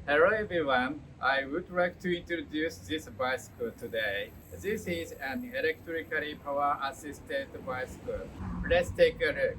Hello everyone, I would like to introduce this bicycle today. This is an electrically power assisted bicycle. Let's take a look.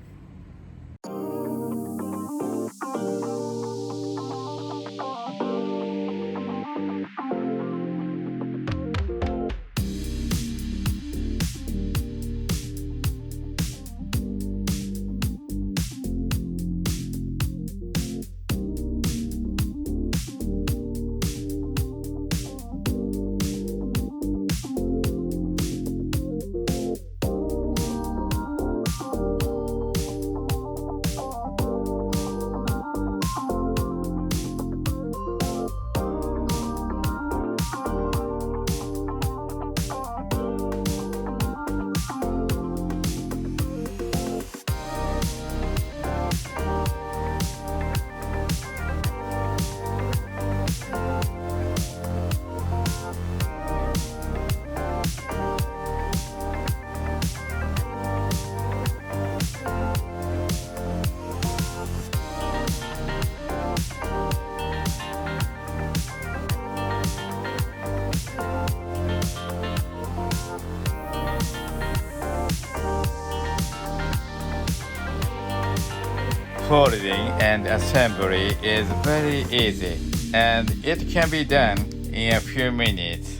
Folding and assembly is very easy and it can be done in a few minutes.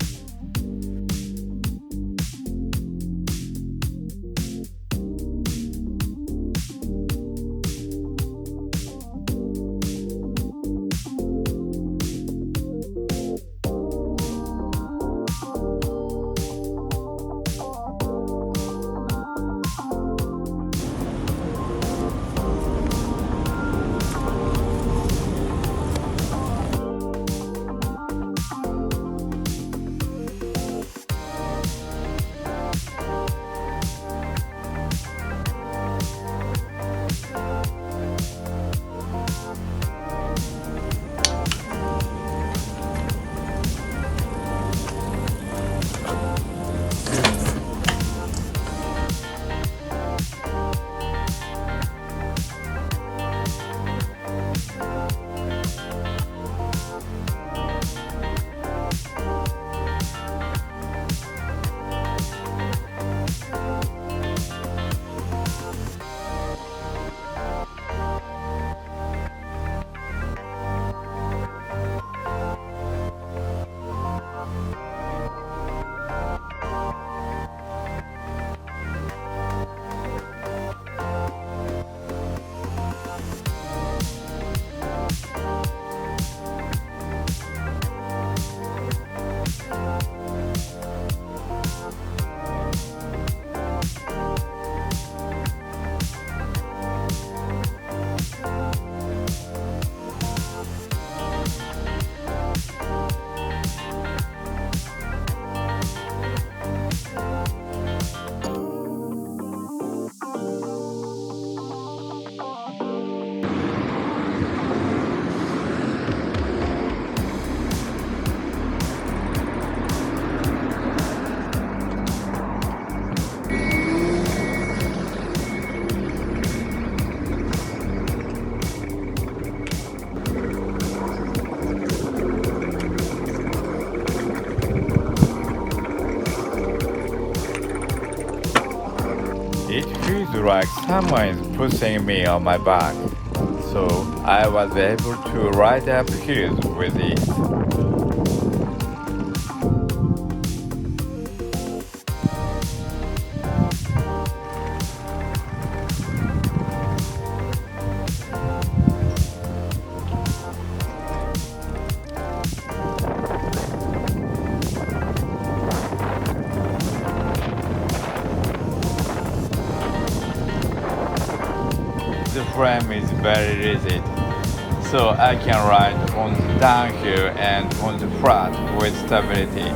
It feels like someone is pushing me on my back, so I was able to ride up hills with it. The frame is very rigid, so I can ride on the downhill and on the flat with stability.